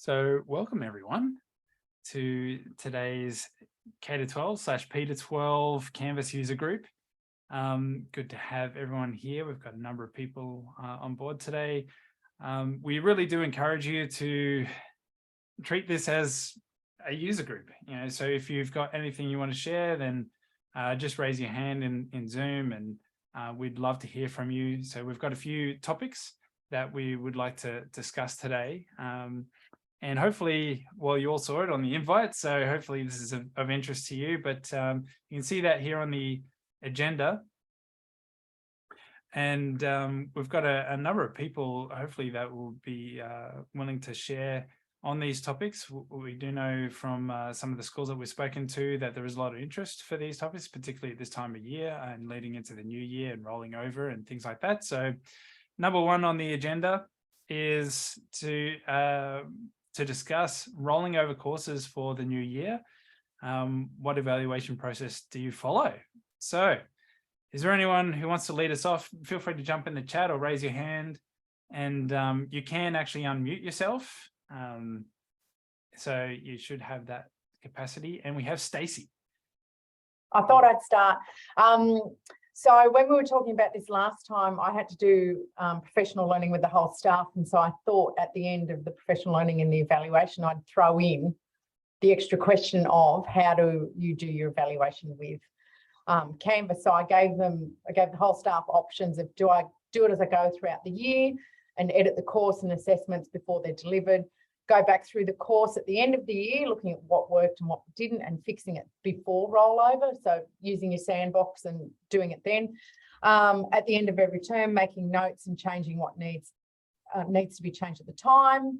So welcome everyone to today's K-12 / P-12 Canvas user group. Good to have everyone here. We've got a number of people on board today. We really do encourage you to treat this as a user group. So if you've got anything you want to share, then just raise your hand in Zoom, and we'd love to hear from you. So we've got a few topics that we would like to discuss today. And hopefully, well, you all saw it on the invite, so hopefully this is of interest to you, but you can see that here on the agenda. And we've got a number of people, hopefully, that will be willing to share on these topics. We do know from some of the schools that we've spoken to that there is a lot of interest for these topics, particularly at this time of year and leading into the new year and rolling over and things like that. So number one on the agenda is to discuss rolling over courses for the new year. What evaluation process do you follow? So is there anyone who wants to lead us off? Feel free to jump in the chat or raise your hand, and you can actually unmute yourself. So you should have that capacity. And we have Stacey. I thought I'd start. So when we were talking about this last time, I had to do professional learning with the whole staff. And so I thought at the end of the professional learning and the evaluation, I'd throw in the extra question of how do you do your evaluation with Canvas. So I gave the whole staff options of, do I do it as I go throughout the year and edit the course and assessments before they're delivered, go back through the course at the end of the year, looking at what worked and what didn't and fixing it before rollover. So using your sandbox and doing it then. At the end of every term, making notes and changing what needs to be changed at the time,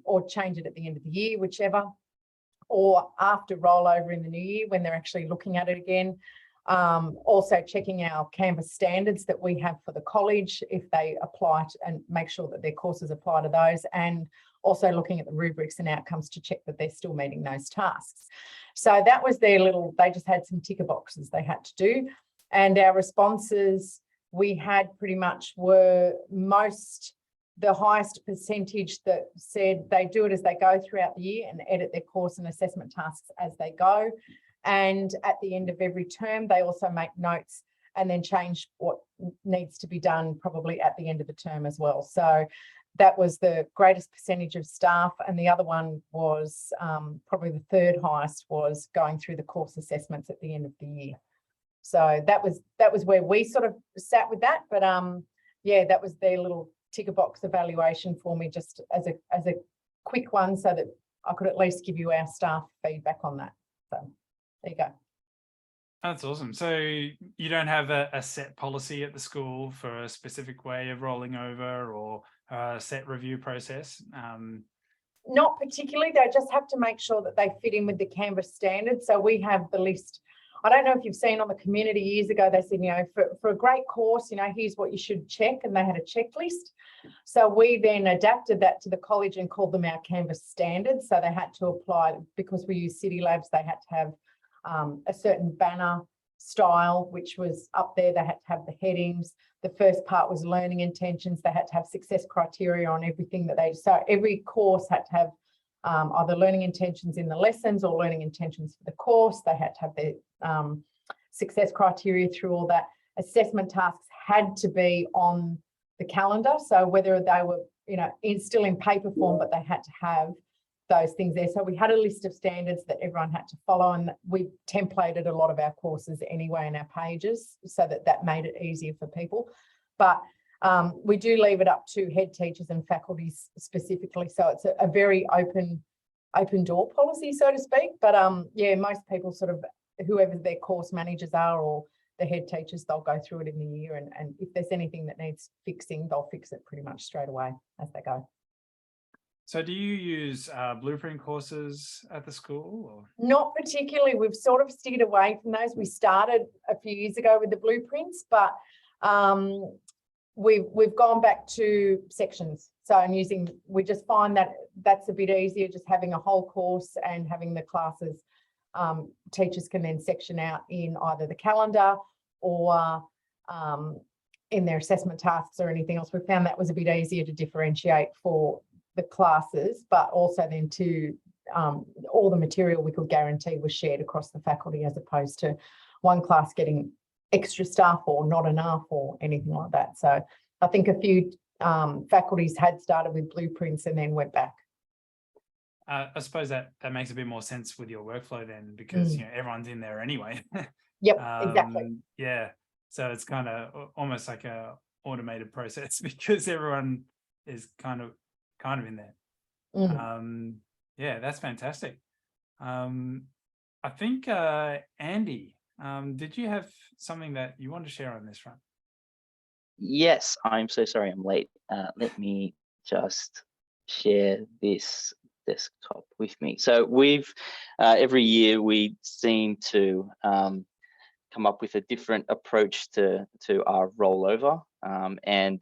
or change it at the end of the year, whichever, or after rollover in the new year when they're actually looking at it again. Also checking our Canvas standards that we have for the college, if they apply to, and make sure that their courses apply to those, and also looking at the rubrics and outcomes to check that they're still meeting those tasks. So that was their little, they just had some ticker boxes they had to do. And our responses we had pretty much were the highest percentage that said they do it as they go throughout the year and edit their course and assessment tasks as they go. And at the end of every term, they also make notes and then change what needs to be done probably at the end of the term as well. So that was the greatest percentage of staff. And the other one was probably the third highest, was going through the course assessments at the end of the year. So that was where we sort of sat with that. But yeah, that was their little ticker box evaluation for me, just as a quick one, so that I could at least give you our staff feedback on that. So there you go. That's awesome. So you don't have a set policy at the school for a specific way of rolling over or a set review process? Not particularly. They just have to make sure that they fit in with the Canvas standards. So we have the list. I don't know if you've seen on the community years ago, they said, for a great course, here's what you should check. And they had a checklist. So we then adapted that to the college and called them our Canvas standards. So they had to apply, because we use City Labs, they had to have a certain banner style, which was up there. They had to have the headings. The first part was learning intentions. They had to have success criteria on everything that so every course had to have either learning intentions in the lessons or learning intentions for the course. They had to have their success criteria through all that. Assessment tasks had to be on the calendar. So whether they were, still in paper form, but they had to have those things there. So we had a list of standards that everyone had to follow, and we templated a lot of our courses anyway in our pages, so that made it easier for people. But we do leave it up to head teachers and faculties specifically. So it's a very open door policy, so to speak. But yeah, most people sort of, whoever their course managers are or the head teachers, they'll go through it in the year. And if there's anything that needs fixing, they'll fix it pretty much straight away as they go. So do you use blueprint courses at the school? Or? Not particularly. We've sort of steered away from those. We started a few years ago with the blueprints, but we've gone back to sections. So we just find that that's a bit easier, just having a whole course and having the classes. Teachers can then section out in either the calendar or in their assessment tasks or anything else. We found that was a bit easier to differentiate for the classes, but also then to all the material we could guarantee was shared across the faculty, as opposed to one class getting extra stuff or not enough or anything like that. So I think a few faculties had started with blueprints and then went back. I suppose that makes a bit more sense with your workflow then, because everyone's in there anyway. Yep, exactly. Yeah, so it's kind of almost like a automated process because everyone is kind of in there. Yeah, that's fantastic. I think Andy, did you have something that you want to share on this front? Yes, I'm so sorry I'm late. Let me just share this desktop with me. So we've every year we seem to come up with a different approach to our rollover, and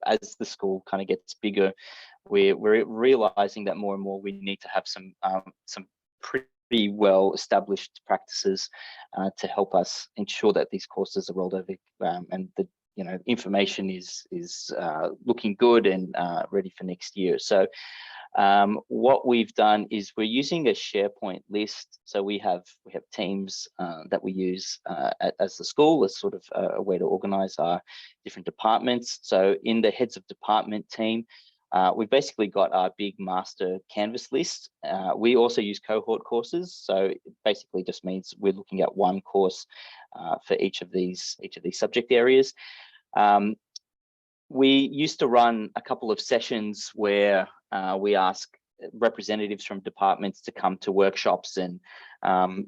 as the school kind of gets bigger, we're realizing that more and more we need to have some pretty well established practices to help us ensure that these courses are rolled over, and the information is looking good and ready for next year. So what we've done is we're using a SharePoint list. So we have teams that we use as the school as sort of a way to organize our different departments. So in the heads of department team, we've basically got our big master canvas list. We also use cohort courses. So it basically just means we're looking at one course for each of these subject areas. We used to run a couple of sessions where we ask representatives from departments to come to workshops, and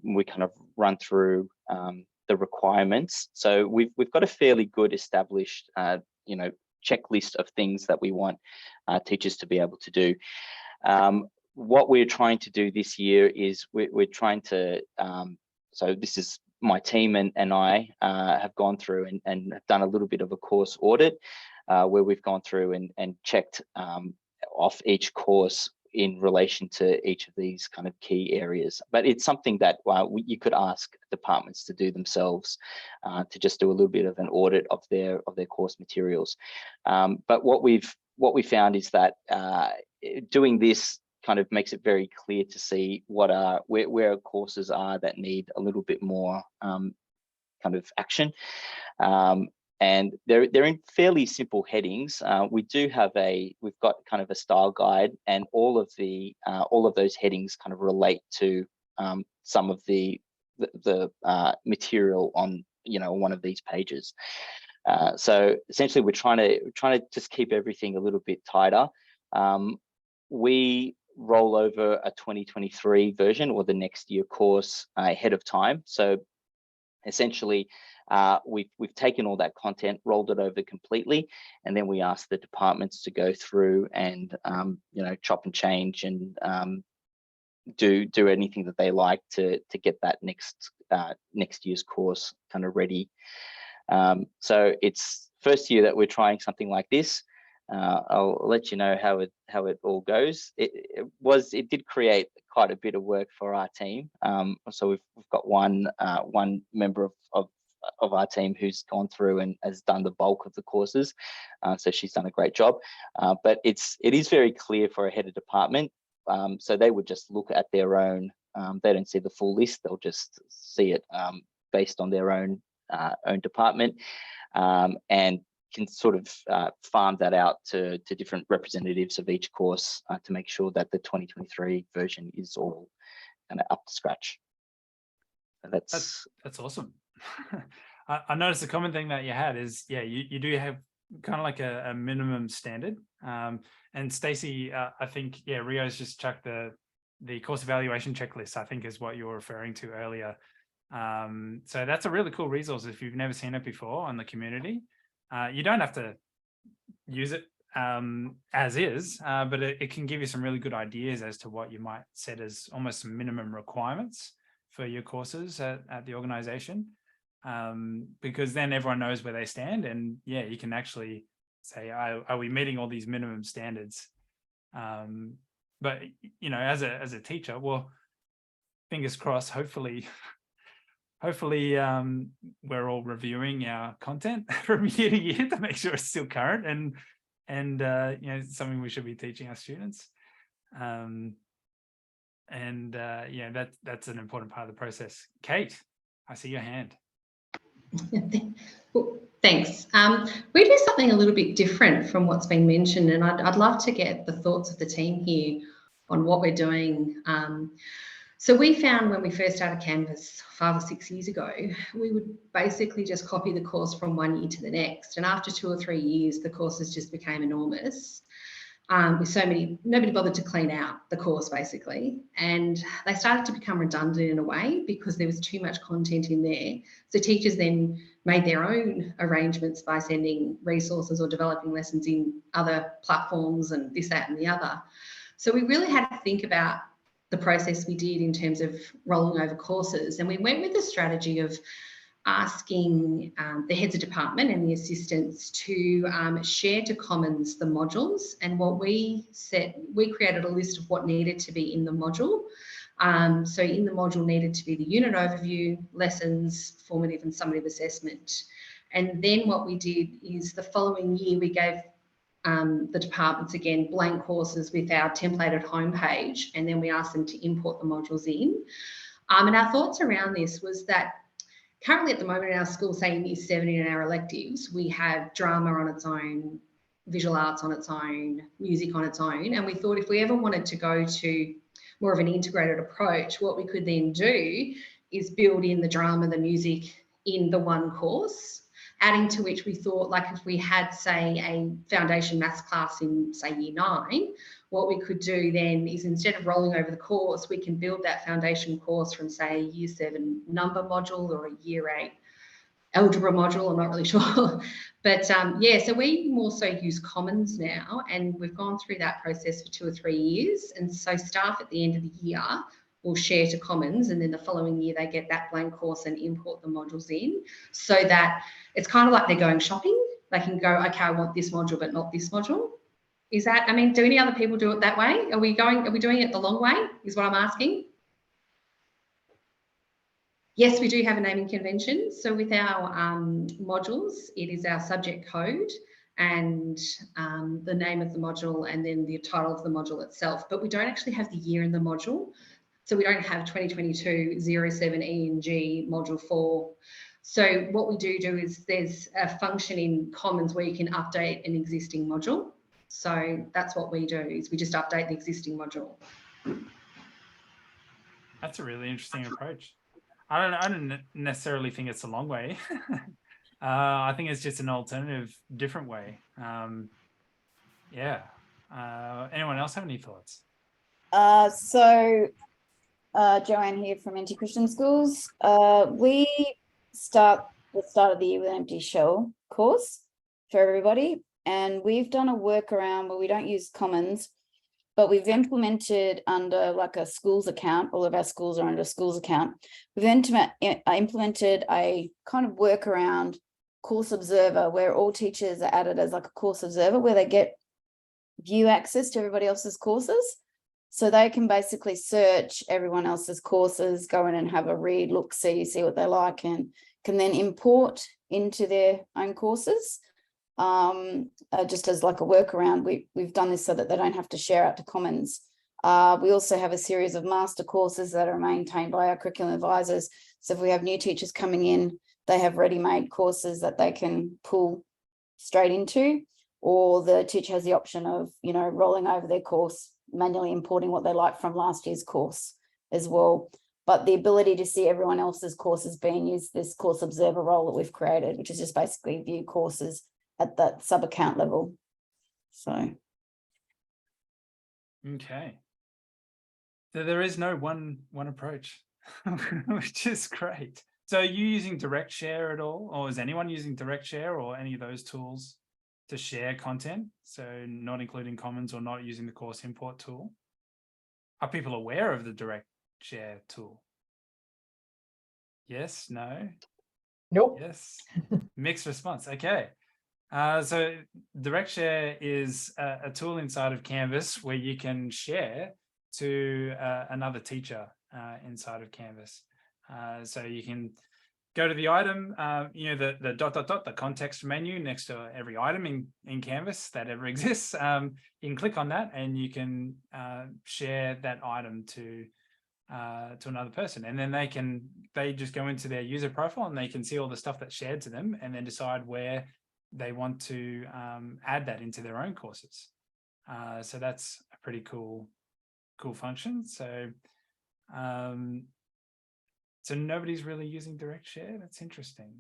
we kind of run through the requirements. So we've got a fairly good established checklist of things that we want teachers to be able to do. What we're trying to do this year is we're trying to, so this is my team and I have gone through and have done a little bit of a course audit where we've gone through and checked off each course in relation to each of these kind of key areas. But it's something that you could ask departments to do themselves, to just do a little bit of an audit of their course materials. But what we found is that doing this kind of makes it very clear to see where courses are that need a little bit more kind of action. And they're in fairly simple headings. We've got kind of a style guide, and all of those headings kind of relate to some of the material on one of these pages. So essentially, we're trying to just keep everything a little bit tighter. We roll over a 2023 version or the next year course ahead of time. So essentially, we've taken all that content, rolled it over completely, and then we ask the departments to go through and chop and change and do anything that they like to get that next year's course kind of ready. So it's first year that we're trying something like this. I'll let you know how it all goes. It did create quite a bit of work for our team. So we've got one member of our team who's gone through and has done the bulk of the courses. So she's done a great job. But it is very clear for a head of department. So they would just look at their own. They don't see the full list. They'll just see it based on their own department, and can sort of farm that out to different representatives of each course to make sure that the 2023 version is all kind of up to scratch. So that's awesome. I noticed a common thing that you had is, you do have kind of like a minimum standard. And Stacey, I think, Rio's just chucked the course evaluation checklist, I think is what you were referring to earlier. So that's a really cool resource if you've never seen it before on the community. You don't have to use it as is, but it can give you some really good ideas as to what you might set as almost some minimum requirements for your courses at the organization, because then everyone knows where they stand, and you can actually say, are we meeting all these minimum standards? But as a teacher, well, fingers crossed, hopefully we're all reviewing our content from year to year to make sure it's still current, and and something we should be teaching our students. That's an important part of the process. Kate, I see your hand. Thanks. We do something a little bit different from what's been mentioned, and I'd love to get the thoughts of the team here on what we're doing. So we found when we first started Canvas 5 or 6 years ago, we would basically just copy the course from one year to the next. And after 2 or 3 years, the courses just became enormous. With so many, nobody bothered to clean out the course basically. And they started to become redundant in a way because there was too much content in there. So teachers then made their own arrangements by sending resources or developing lessons in other platforms and this, that, and the other. So we really had to think about the process we did in terms of rolling over courses. And we went with the strategy of asking the heads of department and the assistants to share to Commons the modules. And what we said, we created a list of what needed to be in the module. So in the module needed to be the unit overview, lessons, formative and summative assessment. And then what we did is the following year, we gave the departments again blank courses with our templated homepage, and then we asked them to import the modules in. And our thoughts around this was that currently at the moment in our school, say in Year 7 in our electives, we have drama on its own, visual arts on its own, music on its own, and we thought if we ever wanted to go to more of an integrated approach, what we could then do is build in the drama, the music in the one course, adding to which we thought, like if we had, say, a foundation maths class in, say, Year 9, what we could do then is instead of rolling over the course, we can build that foundation course from, say, a Year 7 number module or a Year 8 algebra module, I'm not really sure. But yeah, so we more so use Commons now, and we've gone through that process for 2 or 3 years. And so staff at the end of the year will share to Commons, and then the following year they get that blank course and import the modules in, so that it's kind of like they're going shopping. They can go, okay, I want this module, but not this module. Is that, I mean, do any other people do it that way? Are we doing it the long way, is what I'm asking? Yes, we do have a naming convention. So with our modules, it is our subject code and the name of the module and then the title of the module itself, but we don't actually have the year in the module. So we don't have 2022 07 E&G module 4. So what we do is there's a function in Commons where you can update an existing module. So that's what we do, is we just update the existing module. That's a really interesting approach. I don't necessarily think it's a long way. I think it's just an alternative, different way. Yeah. Anyone else have any thoughts? Joanne here from NT Christian Schools. We start the start of the year with an empty shell course for everybody, and we've done a workaround where we don't use Commons, but we've implemented under like a schools account. All of our schools are under a schools account. We've implemented a kind of workaround course observer where all teachers are added as like a course observer, where they get view access to everybody else's courses. So they can basically search everyone else's courses, go in and have a read, look, see what they like, and can then import into their own courses. Just as like a workaround, we've done this so that they don't have to share out to Commons. We also have a series of master courses that are maintained by our curriculum advisors. So if we have new teachers coming in, they have ready-made courses that they can pull straight into, or the teacher has the option of, rolling over their course, manually importing what they like from last year's course as well. But the ability to see everyone else's courses being used, this course observer role that we've created, which is just basically view courses at that sub account level. So okay, so there is no one approach, which is great. So are you using direct share at all, or is anyone using direct share or any of those tools to share content? So not including Commons or not using the course import tool. Are people aware of the direct share tool? Yes, no, Nope. yes. Mixed response. Okay. So direct share is a tool inside of Canvas where you can share to another teacher inside of Canvas. So you can go to the item, the ... the context menu next to every item in Canvas that ever exists. You can click on that and you can share that item to another person, and then they just go into their user profile and they can see all the stuff that's shared to them, and then decide where they want to add that into their own courses. So that's a pretty cool function. So so nobody's really using direct share. That's interesting.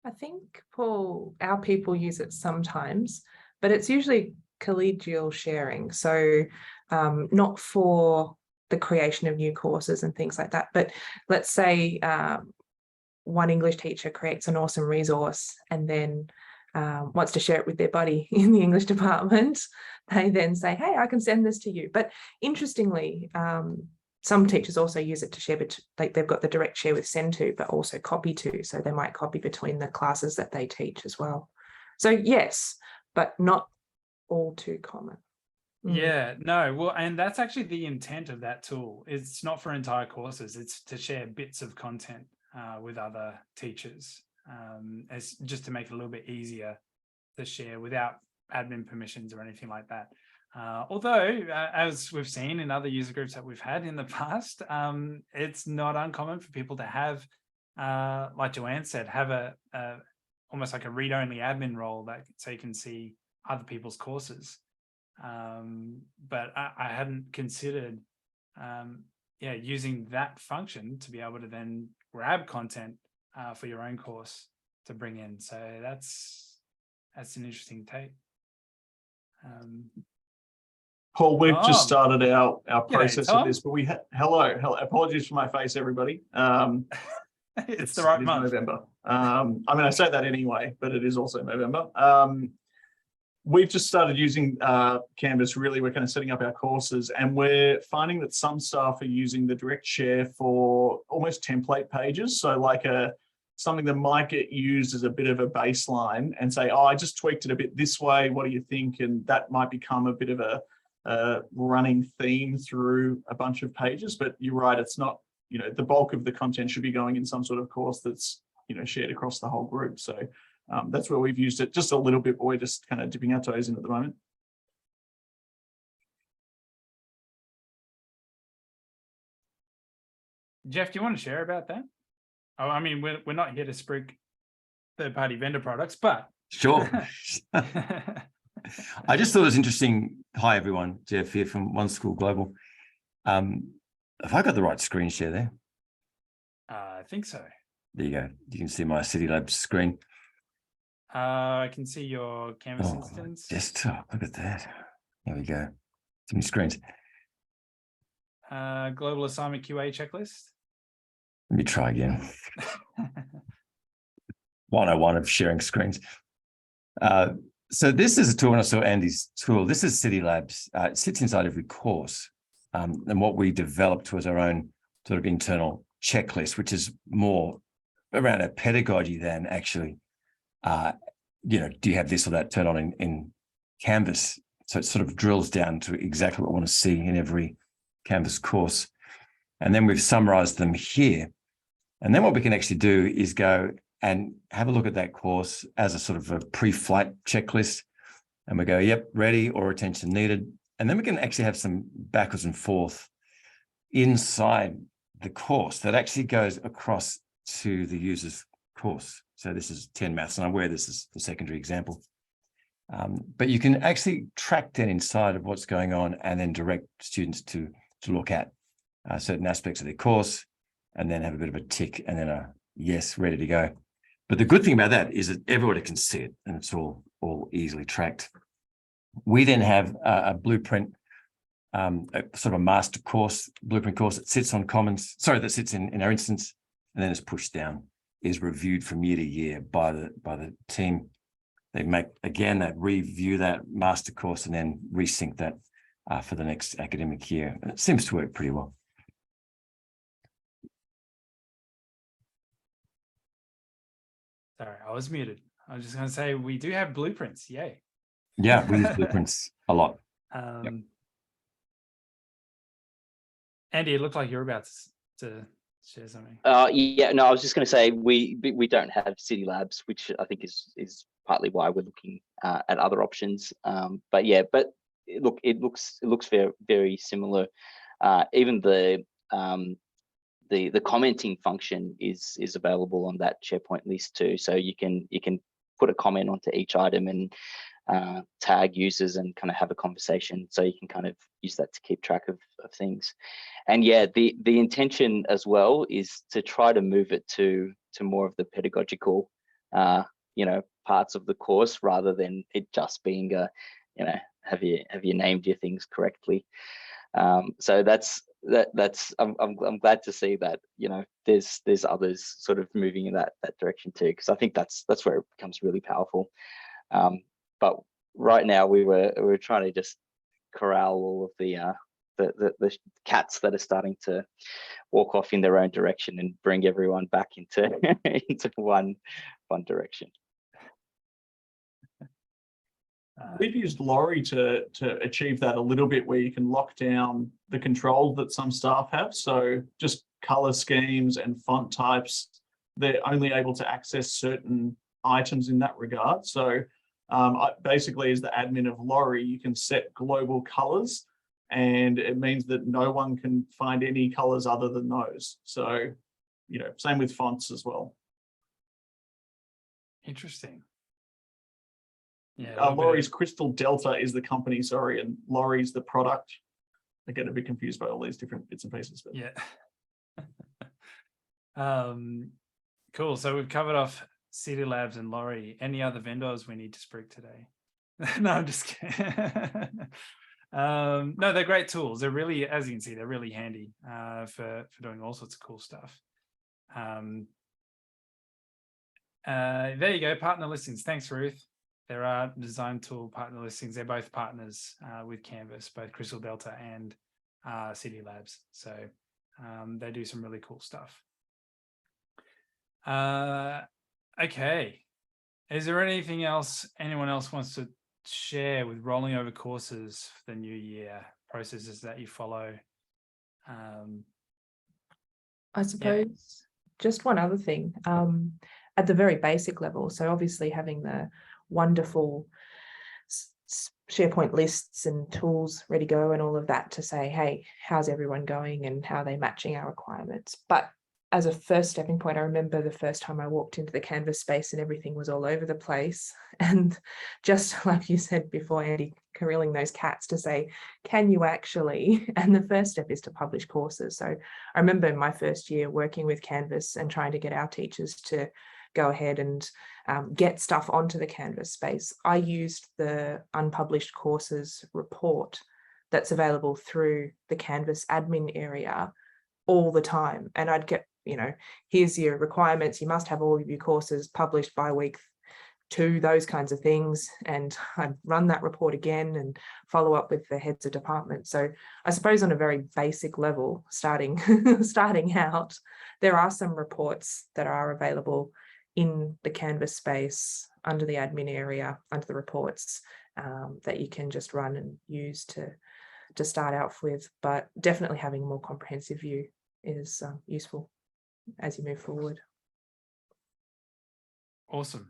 I think, Paul, our people use it sometimes, but it's usually collegial sharing. So not for the creation of new courses and things like that. But let's say one English teacher creates an awesome resource and then wants to share it with their buddy in the English department. They then say, hey, I can send this to you. But interestingly, some teachers also use it to share, but like they've got the direct share with send to, but also copy to. So they might copy between the classes that they teach as well. So yes, but not all too common. Yeah, no, well, and that's actually the intent of that tool. It's not for entire courses. It's to share bits of content with other teachers. It's just to make it a little bit easier to share without admin permissions or anything like that. Although, as we've seen in other user groups that we've had in the past, it's not uncommon for people to have, like Joanne said, have a almost like a read-only admin role that so you can see other people's courses. But I hadn't considered, using that function to be able to then grab content for your own course to bring in. So that's an interesting take. Paul, we've just started our process of Tom. this, but we hello. Apologies for my face, everybody. It's the right month. November. I mean, I say that anyway, but it is also November. We've just started using Canvas. Really, we're kind of setting up our courses, and we're finding that some staff are using the direct share for almost template pages. So like something that might get used as a bit of a baseline and say, oh, I just tweaked it a bit this way. What do you think? And that might become a bit of a running theme through a bunch of pages. But you're right, it's not, the bulk of the content should be going in some sort of course that's, shared across the whole group. So that's where we've used it just a little bit, but we're just kind of dipping our toes in at the moment. Jeff, do you want to share about that? Oh, I mean, we're not here to sprig third-party vendor products, but sure. I just thought it was interesting. Hi, everyone. Jeff here from One School Global. Have I got the right screen share there? I think so. There you go. You can see my City Labs screen. I can see your Canvas instance. Desktop. Look at that. There we go. Too many screens. Global assignment QA checklist. Let me try again. 101 of sharing screens. So this is a tool, and I saw Andy's tool. This is City Labs. It sits inside every course. And what we developed was our own sort of internal checklist, which is more around our pedagogy than actually, do you have this or that turned on in Canvas? So it sort of drills down to exactly what we want to see in every Canvas course. And then we've summarized them here. And then what we can actually do is go and have a look at that course as a sort of a pre-flight checklist. And we go, yep, ready or attention needed. And then we can actually have some backwards and forth inside the course that actually goes across to the user's course. So this is 10 maths, and I'm aware this is the secondary example. But you can actually track that inside of what's going on and then direct students to look at certain aspects of their course and then have a bit of a tick and then a yes, ready to go. But the good thing about that is that everybody can see it and it's all easily tracked. We then have a blueprint, a sort of a master course, blueprint course that sits on Commons, that sits in our instance, and then is pushed down, is reviewed from year to year by the team. They make, again, that review that master course and then resync that for the next academic year. And it seems to work pretty well. Sorry, I was muted. I was just going to say we do have blueprints. Yay. Yeah, we use blueprints a lot. Yep. Andy, it looked like you're about to share something? Yeah, no, I was just going to say we don't have City Labs, which I think is partly why we're looking at other options. But yeah, look, it looks very, very similar. Even the commenting function is available on that SharePoint list too, so you can put a comment onto each item and tag users and kind of have a conversation, so you can kind of use that to keep track of things. And yeah, the intention as well is to try to move it to more of the pedagogical parts of the course, rather than it just being a have you named your things correctly. So I'm glad to see that there's others sort of moving in that direction too, because I think that's where it becomes really powerful. But right now we were trying to just corral all of the cats that are starting to walk off in their own direction and bring everyone back into into one direction. We've used Laurie to achieve that a little bit, where you can lock down the control that some staff have. So just color schemes and font types, they're only able to access certain items in that regard. So basically, as the admin of Laurie, you can set global colors, and it means that no one can find any colors other than those. So, same with fonts as well. Interesting. Yeah, Laurie's Crystal Delta is the company, sorry, and Laurie's the product. I get a bit confused by all these different bits and pieces. But. Yeah. Cool. So we've covered off City Labs and Laurie. Any other vendors we need to sprig today? No, I'm just kidding. No, they're great tools. They're really, as you can see, they're really handy for doing all sorts of cool stuff. There you go, partner listings. Thanks, Ruth. There are design tool partner listings. They're both partners with Canvas, both Crystal Delta and City Labs. So they do some really cool stuff. Okay. Is there anything else anyone else wants to share with rolling over courses for the new year, processes that you follow? I suppose just one other thing, at the very basic level. So obviously having the wonderful SharePoint lists and tools ready to go and all of that to say, hey, how's everyone going and how are they matching our requirements? But as a first stepping point, I remember the first time I walked into the Canvas space and everything was all over the place. And just like you said before, Andy, carilling those cats to say, can you actually? And the first step is to publish courses. So I remember in my first year working with Canvas and trying to get our teachers to go ahead and get stuff onto the Canvas space. I used the unpublished courses report that's available through the Canvas admin area all the time. And I'd get, here's your requirements. You must have all of your courses published by week 2, those kinds of things. And I'd run that report again and follow up with the heads of department. So I suppose on a very basic level, starting out, there are some reports that are available in the Canvas space under the admin area, under the reports that you can just run and use to start out with. But definitely having a more comprehensive view is useful as you move forward. Awesome.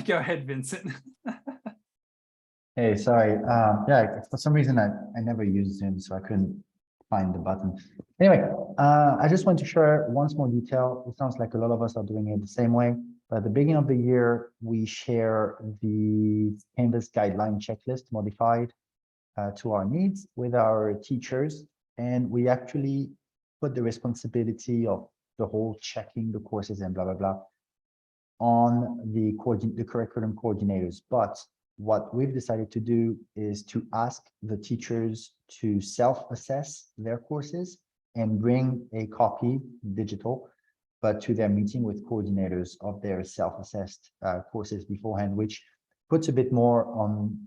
Go ahead, Vincent. Hey, sorry. Yeah, for some reason I never used Zoom, so I couldn't find the button. Anyway, I just want to share one small detail. It sounds like a lot of us are doing it the same way, but at the beginning of the year, we share the Canvas guideline checklist modified to our needs with our teachers. And we actually put the responsibility of the whole checking the courses and blah, blah, blah on the curriculum coordinators. But what we've decided to do is to ask the teachers to self-assess their courses and bring a copy, digital, but to their meeting with coordinators of their self-assessed courses beforehand, which puts a bit more on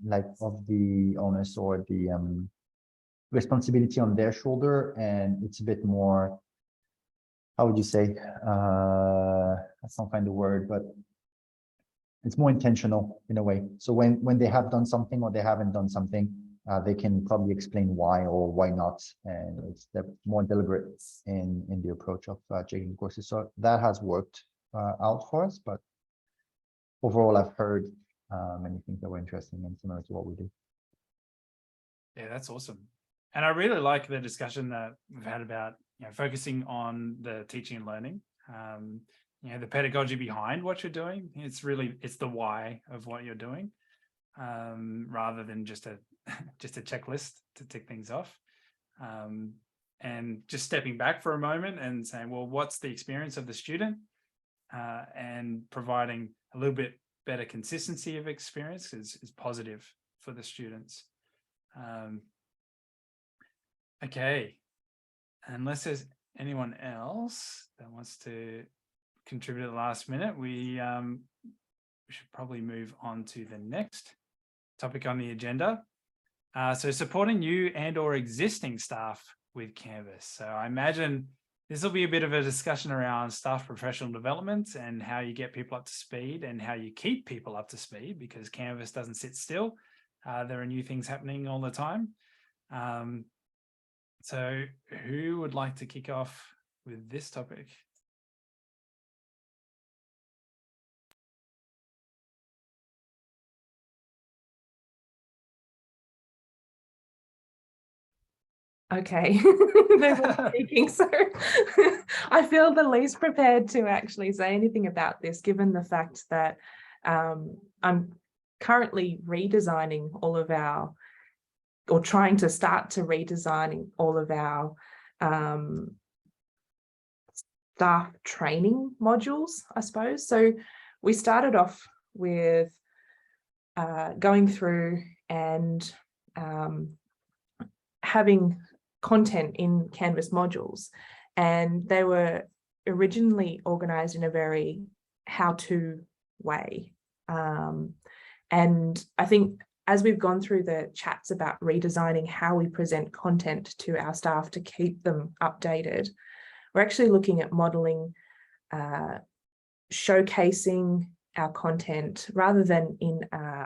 of the onus or the responsibility on their shoulder, and it's a bit more, how would you say, I can't find the word, but it's more intentional in a way. So when they have done something or they haven't done something, they can probably explain why or why not, and they're more deliberate in the approach of taking courses. So that has worked out for us, but overall, I've heard many things that were interesting and similar to what we do. Yeah, that's awesome. And I really like the discussion that we've had about, focusing on the teaching and learning, the pedagogy behind what you're doing. It's the why of what you're doing, rather than just a checklist to tick things off. And just stepping back for a moment and saying, well, what's the experience of the student, and providing a little bit better consistency of experience is positive for the students. Okay, unless there's anyone else that wants to contribute at the last minute, we should probably move on to the next topic on the agenda. So supporting new and or existing staff with Canvas. So I imagine this will be a bit of a discussion around staff professional development and how you get people up to speed and how you keep people up to speed, because Canvas doesn't sit still. There are new things happening all the time. So who would like to kick off with this topic? Okay, they were speaking, so I feel the least prepared to actually say anything about this, given the fact that I'm currently redesigning all of our, or trying to start to redesigning all of our staff training modules, I suppose. So we started off with going through and having content in Canvas modules, and they were originally organized in a very how-to way. And I think as we've gone through the chats about redesigning how we present content to our staff to keep them updated, we're actually looking at modeling, showcasing our content rather than in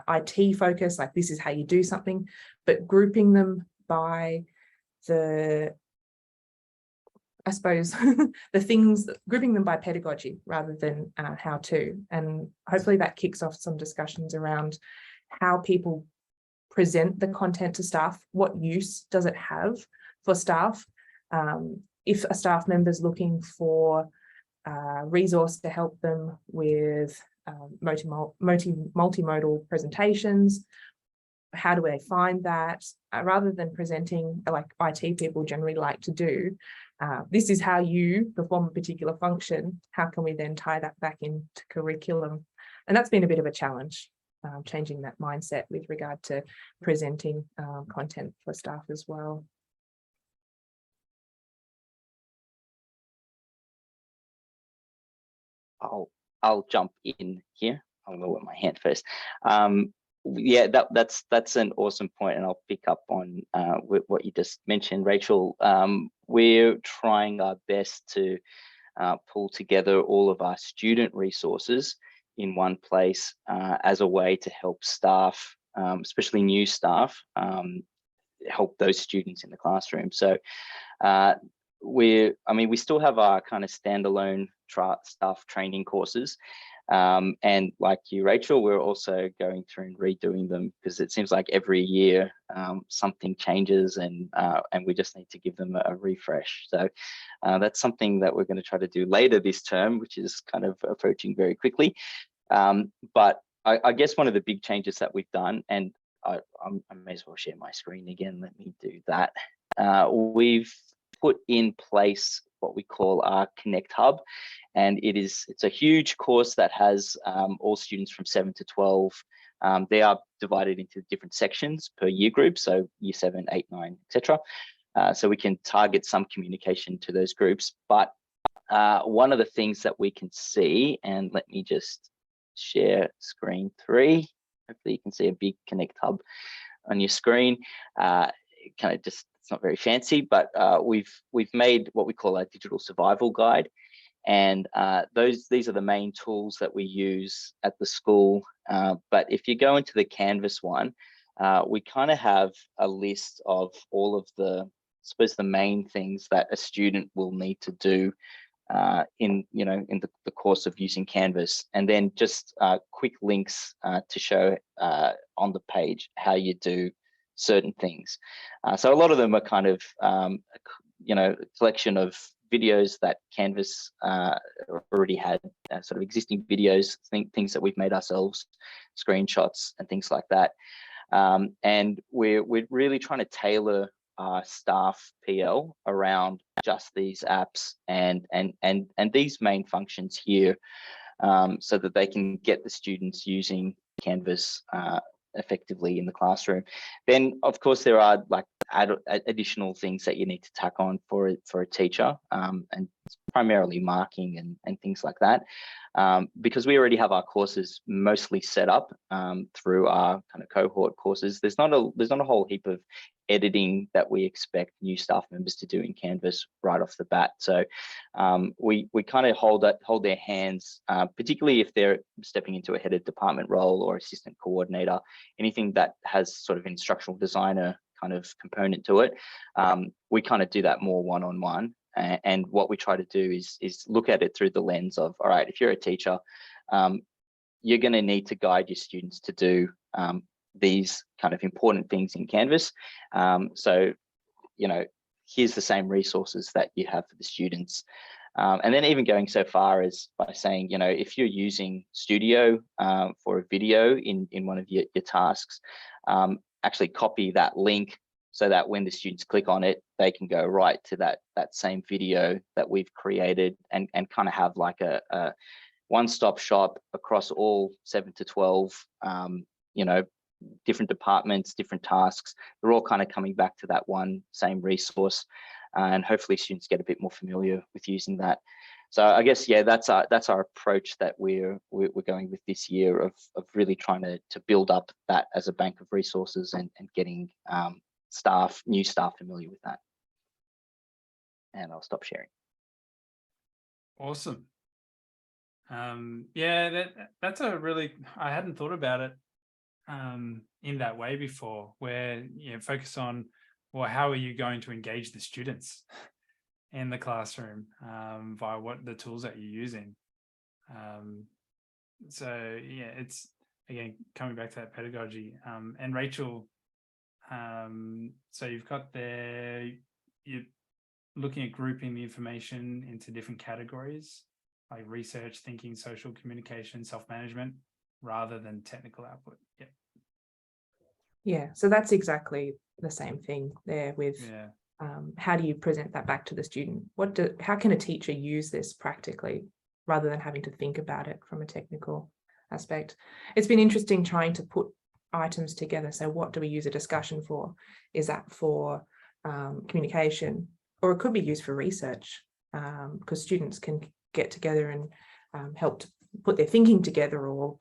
IT focus, like this is how you do something, but grouping them by the, I suppose, the things, grouping them by pedagogy rather than how to. And hopefully that kicks off some discussions around how people present the content to staff. What use does it have for staff? If a staff member is looking for a resource to help them with multimodal presentations, how do they find that? Rather than presenting like IT people generally like to do, this is how you perform a particular function. How can we then tie that back into curriculum? And that's been a bit of a challenge, changing that mindset with regard to presenting content for staff as well. I'll jump in here. I'll lower my hand first. Yeah, that's an awesome point, and I'll pick up on with what you just mentioned, Rachel. We're trying our best to pull together all of our student resources in one place as a way to help staff, especially new staff, help those students in the classroom. So we still have our kind of standalone staff training courses. And like you, Rachel, we're also going through and redoing them because it seems like every year something changes, and we just need to give them a refresh. So that's something that we're going to try to do later this term, which is kind of approaching very quickly. But I guess one of the big changes that we've done, and I may as well share my screen again. Let me do that. We've put in place what we call our Connect Hub, and it's a huge course that has all students from 7 to 12. They are divided into different sections per year group, so year 7, 8, 9, etc. So we can target some communication to those groups. But one of the things that we can see, and let me just share screen 3. Hopefully you can see a big Connect Hub on your screen. Kind of just, it's not very fancy, but we've made what we call our digital survival guide, and these are the main tools that we use at the school. But if you go into the Canvas one, we kind of have a list of all of the, I suppose, the main things that a student will need to do in the course of using Canvas, and then just quick links to show on the page how you do certain things. So a lot of them are kind of a collection of videos that Canvas already had, sort of existing videos, things that we've made ourselves, screenshots and things like that. And we're really trying to tailor our staff PL around just these apps and these main functions here, so that they can get the students using Canvas effectively in the classroom. Then of course there are like additional things that you need to tack on for a teacher, and it's primarily marking and things like that, because we already have our courses mostly set up through our kind of cohort courses. There's not a whole heap of editing that we expect new staff members to do in Canvas right off the bat. So we kind of hold their hands, particularly if they're stepping into a head of department role or assistant coordinator, anything that has sort of instructional designer kind of component to it. We kind of do that more one-on-one. And what we try to do is look at it through the lens of, all right, if you're a teacher, you're going to need to guide your students to do these kind of important things in Canvas. So, here's the same resources that you have for the students. And then even going so far as by saying, if you're using Studio for a video in one of your tasks, actually copy that link so that when the students click on it, they can go right to that same video that we've created and kind of have like a one-stop shop across all 7 to 12, different departments, different tasks. They're all kind of coming back to that one same resource, and hopefully students get a bit more familiar with using that. So I guess, yeah, that's our approach that we're going with this year of really trying to build up that as a bank of resources and getting new staff familiar with that. And I'll stop sharing. Awesome. Yeah, that's a really, I hadn't thought about it in that way before, where focus on, well, how are you going to engage the students in the classroom via what the tools that you're using. So yeah, it's again coming back to that pedagogy. And Rachel, so you've got there, you're looking at grouping the information into different categories like research, thinking, social communication, self-management, rather than technical output. Yeah. Yeah, so that's exactly the same thing there with how do you present that back to the student? How can a teacher use this practically rather than having to think about it from a technical aspect? It's been interesting trying to put items together. So what do we use a discussion for? Is that for communication? Or it could be used for research, because students can get together and help to put their thinking together, or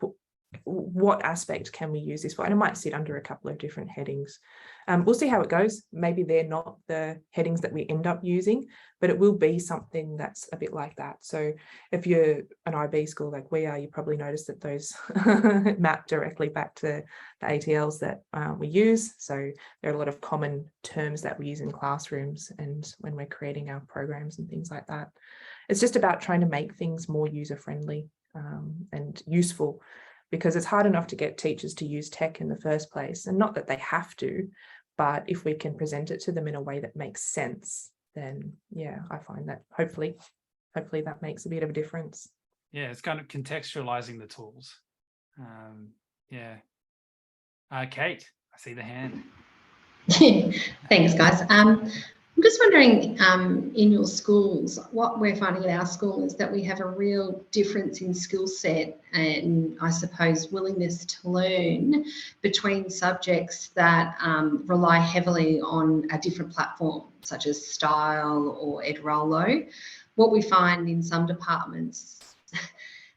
what aspect can we use this for? And it might sit under a couple of different headings. We'll see how it goes. Maybe they're not the headings that we end up using, but it will be something that's a bit like that. So if you're an IB school like we are, you probably noticed that those map directly back to the ATLs that we use. So there are a lot of common terms that we use in classrooms and when we're creating our programs and things like that. It's just about trying to make things more user-friendly and useful, because it's hard enough to get teachers to use tech in the first place, and not that they have to, but if we can present it to them in a way that makes sense, then yeah, I find that hopefully that makes a bit of a difference. Yeah, it's kind of contextualizing the tools. Yeah. Kate, I see the hand. Thanks, guys. I'm just wondering, in your schools, what we're finding at our school is that we have a real difference in skill set and I suppose willingness to learn between subjects that rely heavily on a different platform, such as Style or Edrolo. What we find in some departments,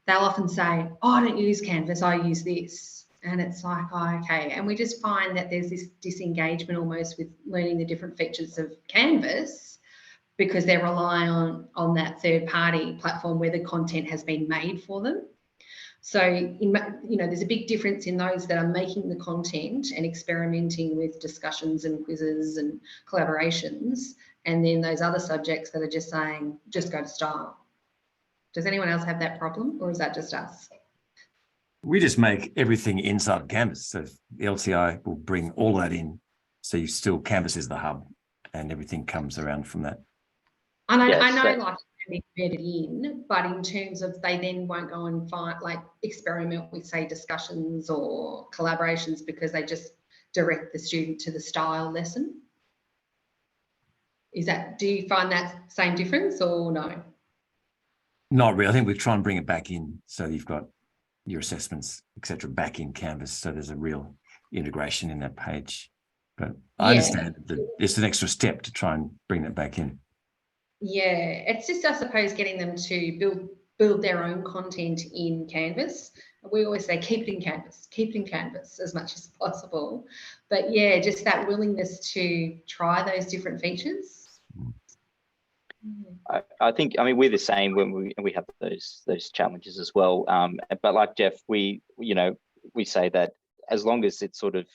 they'll often say, oh, I don't use Canvas, I use this. And it's like, oh, okay. And we just find that there's this disengagement almost with learning the different features of Canvas because they're relying on that third-party platform where the content has been made for them. So, there's a big difference in those that are making the content and experimenting with discussions and quizzes and collaborations, and then those other subjects that are just saying, just go to style. Does anyone else have that problem, or is that just us? We just make everything inside Canvas. So the LTI will bring all that in. So you still, Canvas is the hub and everything comes around from that. And I Yes, know like embedded in, but in terms of they then won't go and find like experiment with say discussions or collaborations because they just direct the student to the style lesson. Do you find that same difference or no? Not really. I think we try and bring it back in. So you've got your assessments, etc., back in Canvas. So there's a real integration in that page. But I understand that it's an extra step to try and bring that back in. Yeah, it's just, I suppose, getting them to build their own content in Canvas. We always say keep it in Canvas as much as possible. But yeah, just that willingness to try those different features. I think, I mean, we're the same when we have those challenges as well. But like Jeff, we say that as long as it sort of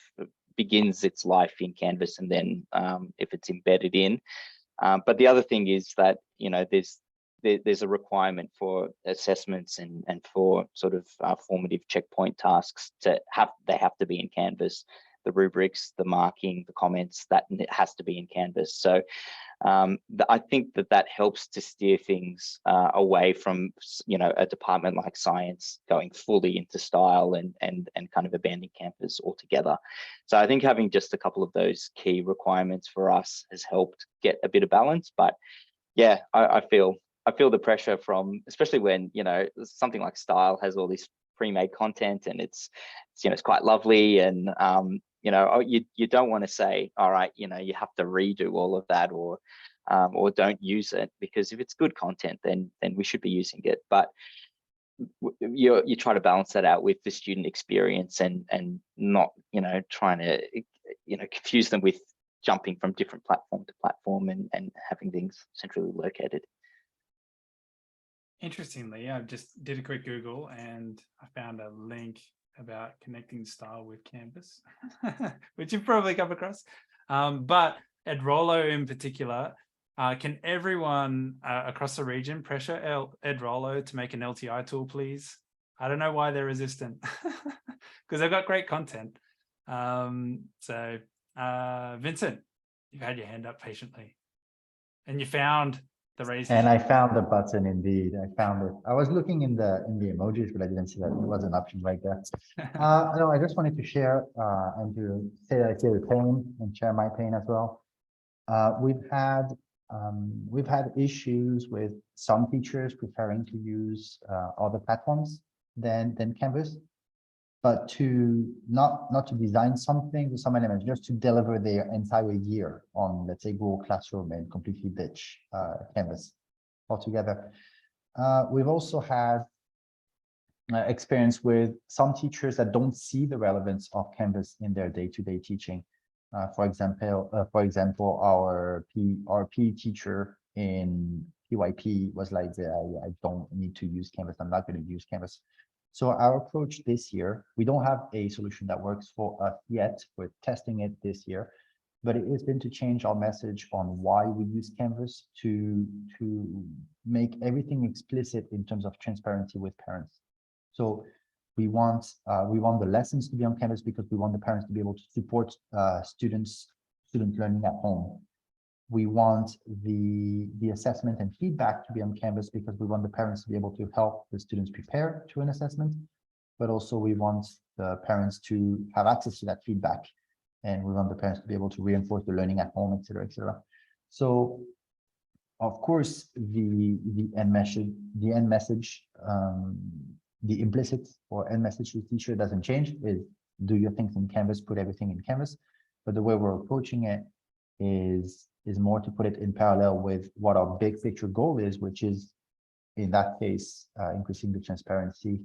begins its life in Canvas and then if it's embedded in. But the other thing is that, there's a requirement for assessments and for sort of formative checkpoint tasks they have to be in Canvas. The rubrics, the marking, the comments, that it has to be in Canvas. So I think that helps to steer things away from, a department like science going fully into style and kind of abandoning Canvas altogether. So I think having just a couple of those key requirements for us has helped get a bit of balance. But yeah, I feel the pressure from, especially when, something like style has all this pre-made content and it's quite lovely and, you don't want to say, all right, you have to redo all of that or don't use it, because if it's good content, then we should be using it. But you try to balance that out with the student experience and not, trying to, confuse them with jumping from different platform to platform and having things centrally located. Interestingly, I just did a quick Google and I found a link about connecting style with Canvas, which you've probably come across. But Ed Rollo in particular, can everyone across the region pressure Ed Rollo to make an LTI tool, please? I don't know why they're resistant, because they've got great content. So Vincent, you've had your hand up patiently and you found the raise hand. And I found the button indeed. I found it. I was looking in the emojis, but I didn't see that there was an option right there. No, I just wanted to share and to say that I feel the pain and share my pain as well. We've had issues with some teachers preferring to use other platforms than Canvas, but to not to design something with some elements, just to deliver their entire year on, let's say, Google Classroom and completely ditch Canvas altogether. We've also had experience with some teachers that don't see the relevance of Canvas in their day-to-day teaching. For example, our PE teacher in PYP was like, I don't need to use Canvas. I'm not going to use Canvas. So our approach this year, we don't have a solution that works for us yet. We're testing it this year, but it has been to change our message on why we use Canvas to make everything explicit in terms of transparency with parents. So we want the lessons to be on Canvas because we want the parents to be able to support student learning at home. We want the assessment and feedback to be on Canvas because we want the parents to be able to help the students prepare to an assessment, but also we want the parents to have access to that feedback, and we want the parents to be able to reinforce the learning at home, etc., etc. So, of course, the end message, the implicit or end message to the teacher doesn't change. Is do your things in Canvas, put everything in Canvas, but the way we're approaching it is more to put it in parallel with what our big picture goal is, which is, in that case, increasing the transparency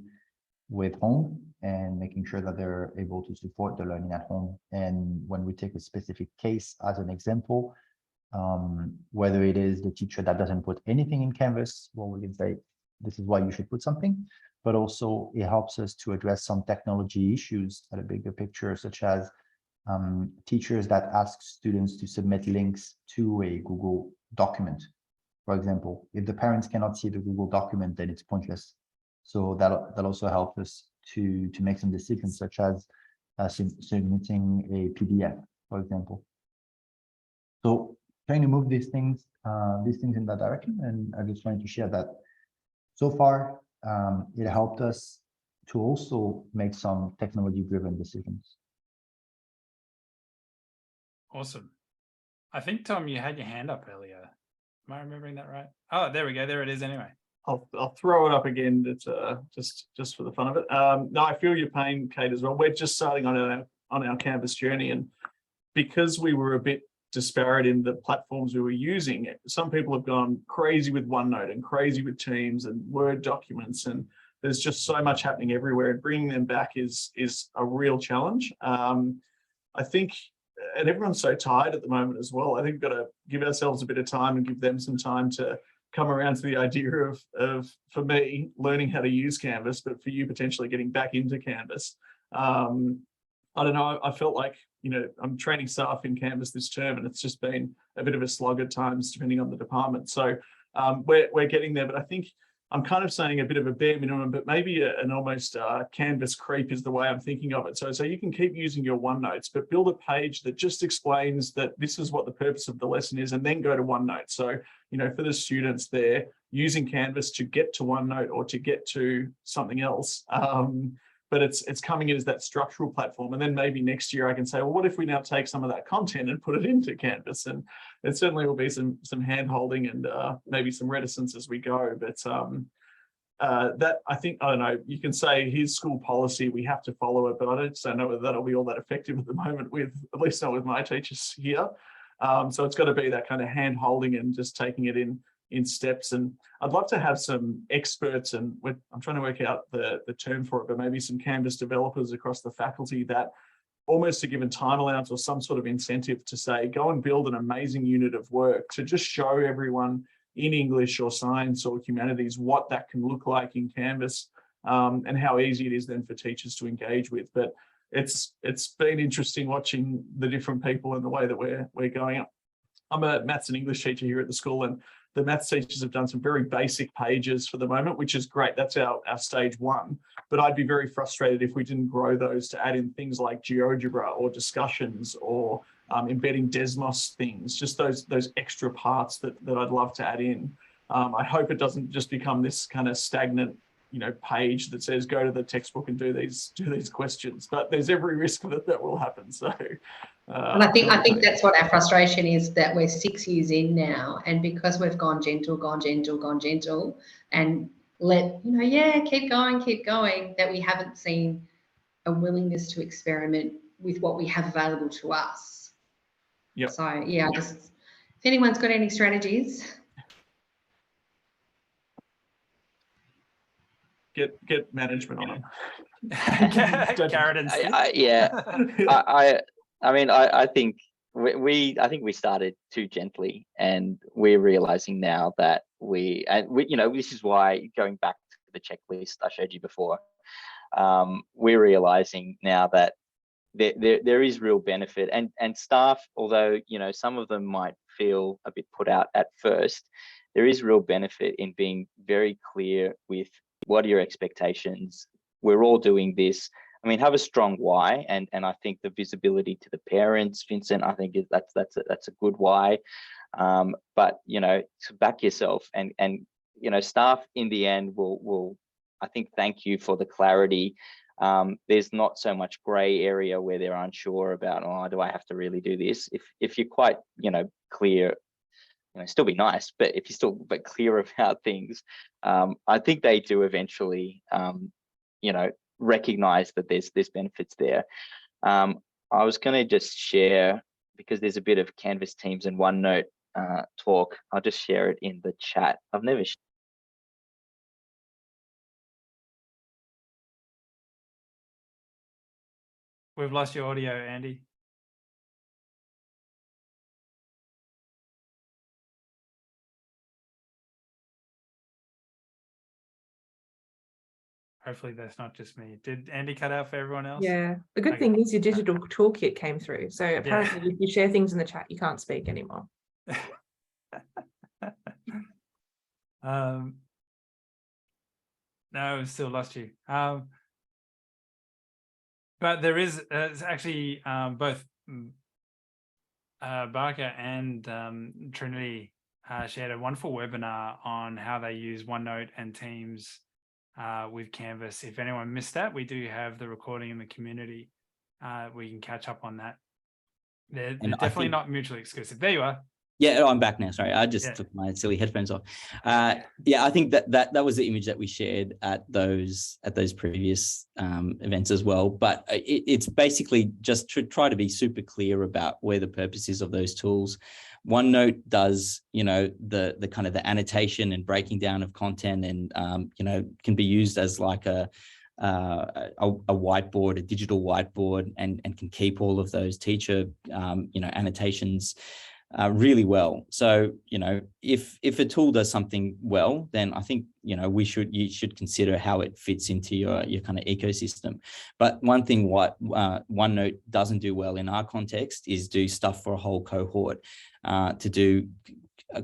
with home and making sure that they're able to support the learning at home. And when we take a specific case as an example, whether it is the teacher that doesn't put anything in Canvas, well, we can say, this is why you should put something, but also it helps us to address some technology issues at a bigger picture, such as teachers that ask students to submit links to a Google document. For example, if the parents cannot see the Google document, then it's pointless. So that also helps us to make some decisions, such as submitting a PDF, for example. So trying to move these things in that direction, and I just wanted to share that. So far, it helped us to also make some technology-driven decisions. Awesome. I think, Tom, you had your hand up earlier. Am I remembering that right? Oh, there we go. There it is anyway. I'll throw it up again. It's just for the fun of it. No, I feel your pain, Kate, as well. We're just starting on our Canvas journey, and because we were a bit disparate in the platforms we were using, some people have gone crazy with OneNote and crazy with Teams and Word documents, and there's just so much happening everywhere, and bringing them back is a real challenge. I think, and everyone's so tired at the moment as well. I think we've got to give ourselves a bit of time and give them some time to come around to the idea of for me, learning how to use Canvas, but for you potentially getting back into Canvas. I don't know, I felt like, you know, I'm training staff in Canvas this term, and it's just been a bit of a slog at times, depending on the department. So we're getting there, but I think I'm kind of saying a bit of a bare minimum, but maybe an almost Canvas creep is the way I'm thinking of it. So you can keep using your OneNotes, but build a page that just explains that this is what the purpose of the lesson is, and then go to OneNote. So, you know, for the students there, using Canvas to get to OneNote or to get to something else. But it's coming in as that structural platform. And then maybe next year I can say, well, what if we now take some of that content and put it into Canvas? And it certainly will be some hand holding and maybe some reticence as we go. But that, I think, I don't know, you can say here's school policy, we have to follow it, but I don't know whether that'll be all that effective at the moment, with at least not with my teachers here. So it's got to be that kind of hand holding and just taking it in steps. And I'd love to have some experts, and I'm trying to work out the term for it, but maybe some Canvas developers across the faculty that almost a given time allowance or some sort of incentive to say, go and build an amazing unit of work to just show everyone in English or science or humanities what that can look like in Canvas, and how easy it is then for teachers to engage with. But it's been interesting watching the different people and the way that we're going up. I'm a maths and English teacher here at the school, and the maths teachers have done some very basic pages for the moment, which is great. That's our stage one. But I'd be very frustrated if we didn't grow those to add in things like GeoGebra or discussions or embedding Desmos things, just those extra parts that I'd love to add in. I hope it doesn't just become this kind of stagnant, you know, page that says go to the textbook and do these questions. But there's every risk that will happen. So. And I think that's what our frustration is, that we're 6 years in now, and because we've gone gentle, and let, you know, yeah, keep going, that we haven't seen a willingness to experiment with what we have available to us. Yep. So yeah, just if anyone's got any strategies. Get management on them. Carrot and stick. I mean, I think I think we started too gently, and we're realizing now that we, you know, this is why, going back to the checklist I showed you before, we're realizing now that there is real benefit, and staff, although, you know, some of them might feel a bit put out at first, there is real benefit in being very clear with what are your expectations. We're all doing this. I mean, have a strong why, and I think the visibility to the parents, Vincent, I think that's a good why. But, you know, to back yourself, and you know, staff in the end will I think thank you for the clarity. There's not so much gray area where they're unsure about, oh, do I have to really do this? If you're quite, you know, clear, you know, still be nice, but if you're still clear about things, I think they do eventually, you know, recognize that there's benefits there. I was going to just share, because there's a bit of Canvas Teams and OneNote talk. I'll just share it in the chat. I've never We've lost your audio, Andy. hopefully that's not just me. Did Andy cut out for everyone else? Yeah, the good Okay. thing is your digital toolkit came through. So apparently if you share things in the chat, you can't speak anymore. No, I've still lost you. But there is it's actually both Barker and Trinity shared a wonderful webinar on how they use OneNote and Teams with Canvas. If anyone missed that, we do have the recording in the community. We can catch up on that. They're definitely not mutually exclusive. There you are. Yeah, I'm back now. Sorry, I just Yeah. took my silly headphones off. Yeah, I think that was the image that we shared at those previous events as well. But it's basically just to try to be super clear about where the purpose is of those tools. OneNote does, the kind of the annotation and breaking down of content, and can be used as like a whiteboard, a digital whiteboard, and can keep all of those teacher annotations really well. So, if a tool does something well, then I think, you should consider how it fits into your kind of ecosystem. But one thing what OneNote doesn't do well in our context is do stuff for a whole cohort, to do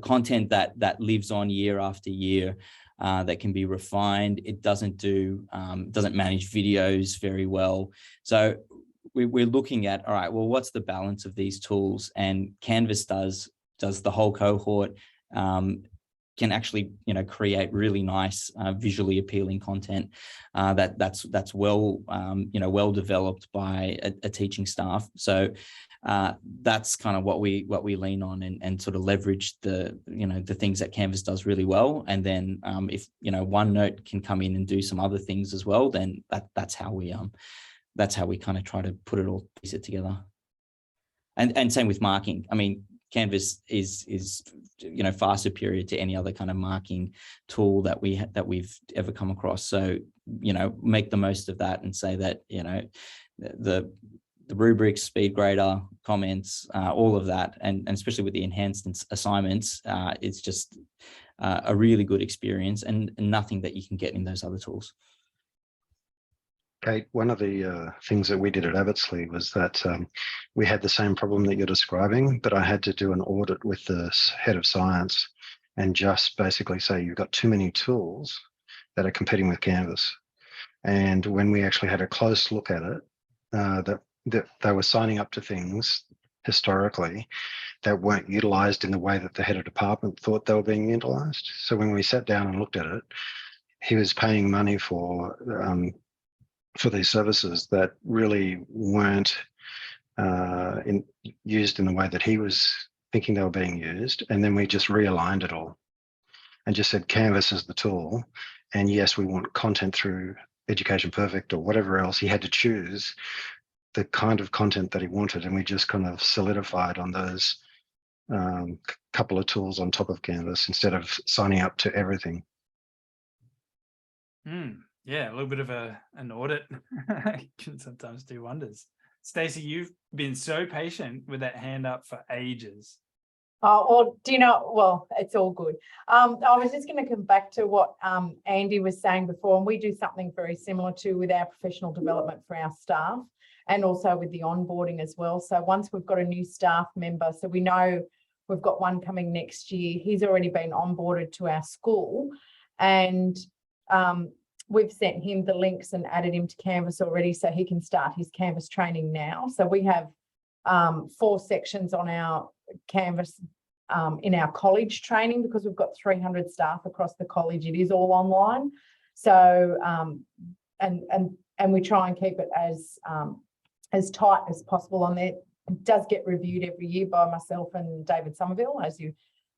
content that lives on year after year, that can be refined. It doesn't manage videos very well. So we're looking at, all right, well, what's the balance of these tools? And Canvas does the whole cohort, can actually, create really nice, visually appealing content that's well, well developed by a teaching staff. So that's kind of what we lean on and sort of leverage the things that Canvas does really well. And then if OneNote can come in and do some other things as well, then that's how we kind of try to put it all, piece it together. And same with marking. I mean, Canvas is far superior to any other kind of marking tool that we've ever come across. So make the most of that and say that the rubrics, speed grader, comments, all of that, and especially with the enhanced assignments, it's just a really good experience and nothing that you can get in those other tools. Kate, one of the things that we did at Abbottsley was that we had the same problem that you're describing, but I had to do an audit with the head of science and just basically say you've got too many tools that are competing with Canvas. And when we actually had a close look at it, that they were signing up to things historically that weren't utilized in the way that the head of department thought they were being utilized. So when we sat down and looked at it, he was paying money for these services that really weren't used in the way that he was thinking they were being used. And then we just realigned it all and just said Canvas is the tool. And yes, we want content through Education Perfect or whatever else. He had to choose the kind of content that he wanted. And we just kind of solidified on those couple of tools on top of Canvas instead of signing up to everything. Yeah, a little bit of an audit can sometimes do wonders. Stacey, you've been so patient with that hand up for ages. Oh, well, do you know, well, it's all good. I was just going to come back to what Andy was saying before, and we do something very similar to with our professional development for our staff and also with the onboarding as well. So once we've got a new staff member, so we know we've got one coming next year, he's already been onboarded to our school, and we've sent him the links and added him to Canvas already so he can start his Canvas training now. So we have 4 sections on our Canvas in our college training because we've got 300 staff across the college. It is all online. So, and we try and keep it as tight as possible on there. It does get reviewed every year by myself and David Somerville, as you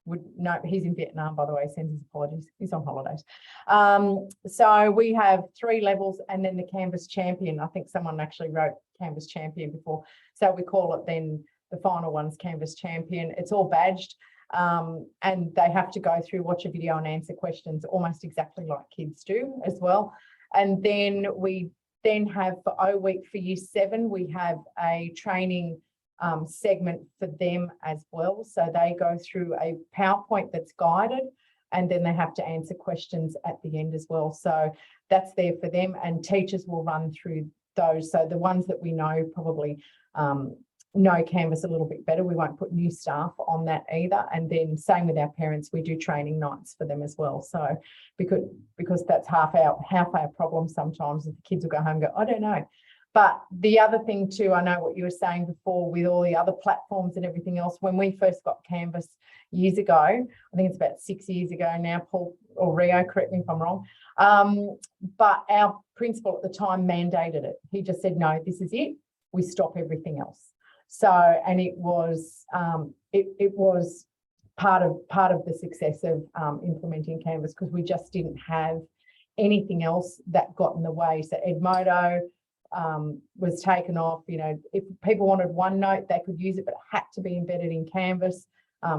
would know. He's in Vietnam, by the way, sends his apologies. He's on holidays. So we have 3 levels and then the Canvas Champion. I think someone actually wrote Canvas Champion before. So we call it then the final one's Canvas Champion. It's all badged and they have to go through, watch a video and answer questions almost exactly like kids do as well. And then we then have for O Week for Year 7, we have a training segment for them as well. So they go through a PowerPoint that's guided and then they have to answer questions at the end as well. So that's there for them, and teachers will run through those. So the ones that we know probably know Canvas a little bit better, we won't put new staff on that either. And then same with our parents, we do training nights for them as well. So because that's half our problem sometimes, if the kids will go home and go, I don't know. But the other thing too, I know what you were saying before with all the other platforms and everything else, when we first got Canvas years ago, I think it's about 6 years ago now, Paul or Rio, correct me if I'm wrong, but our principal at the time mandated it. He just said, no, this is it, we stop everything else. So, and it was part of the success of implementing Canvas, because we just didn't have anything else that got in the way. So Edmodo was taken off. You know, if people wanted OneNote, they could use it, but it had to be embedded in Canvas.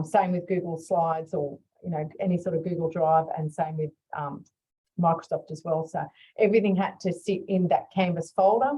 Same with Google Slides, or you know, any sort of Google Drive, and same with Microsoft as well. So everything had to sit in that Canvas folder.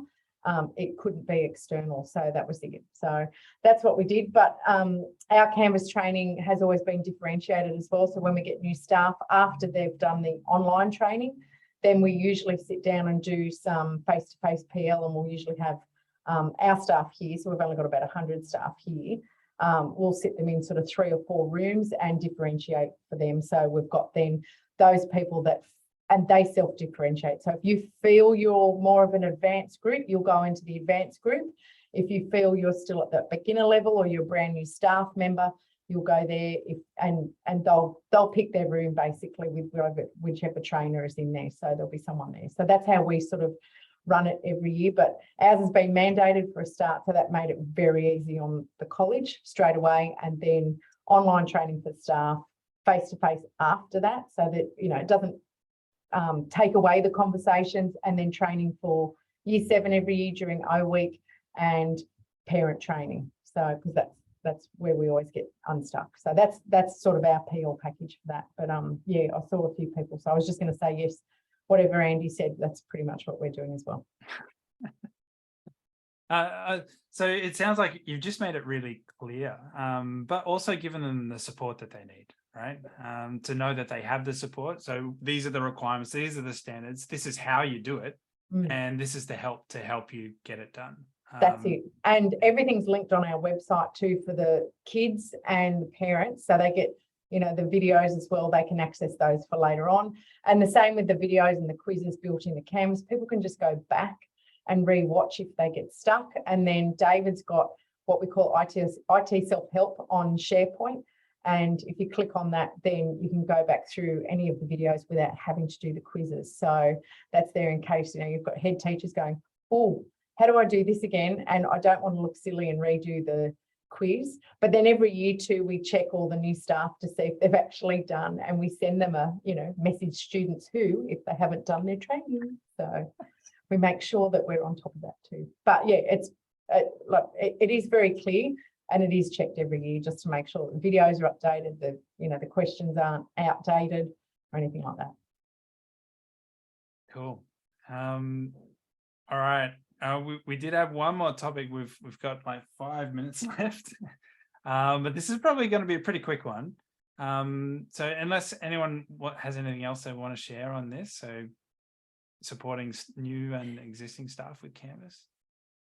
It couldn't be external, so that was it. So that's what we did. But our Canvas training has always been differentiated as well. So when we get new staff, after they've done the online training, then we usually sit down and do some face-to-face PL, and we'll usually have our staff here. So we've only got about 100 staff here. We'll sit them in sort of 3 or 4 rooms and differentiate for them. So we've got then those people that, and they self-differentiate. So if you feel you're more of an advanced group, you'll go into the advanced group. If you feel you're still at the beginner level, or you're a brand new staff member, you'll go there, and they'll pick their room basically with whichever trainer is in there. So there'll be someone there. So that's how we sort of run it every year. But ours has been mandated for a start, so that made it very easy on the college straight away, and then online training for staff, face-to-face after that, so that, you know, it doesn't take away the conversations, and then training for year 7 every year during O week, and parent training. So because that's where we always get unstuck. So that's sort of our PL package for that. But yeah, I saw a few people, so I was just going to say yes, whatever Andy said, that's pretty much what we're doing as well. So it sounds like you've just made it really clear, but also given them the support that they need, right? To know that they have the support. So these are the requirements, these are the standards, this is how you do it, and this is the help to help you get it done. That's it. And everything's linked on our website too for the kids and the parents. So they get, you know, the videos as well. They can access those for later on. And the same with the videos and the quizzes built into Canvas. People can just go back and re-watch if they get stuck. And then David's got what we call IT self-help on SharePoint. And if you click on that, then you can go back through any of the videos without having to do the quizzes. So that's there in case, you know, you've got head teachers going, oh, how do I do this again? And I don't want to look silly and redo the quiz. But then every year too, we check all the new staff to see if they've actually done, and we send them a, you know, message students who, if they haven't done their training. So we make sure that we're on top of that too. But yeah, it's it is very clear, and it is checked every year just to make sure the videos are updated, the, you know, the questions aren't outdated or anything like that. Cool. All right. We did have one more topic. We've got like 5 minutes left, but this is probably going to be a pretty quick one. So unless anyone has anything else they want to share on this, so supporting new and existing staff with Canvas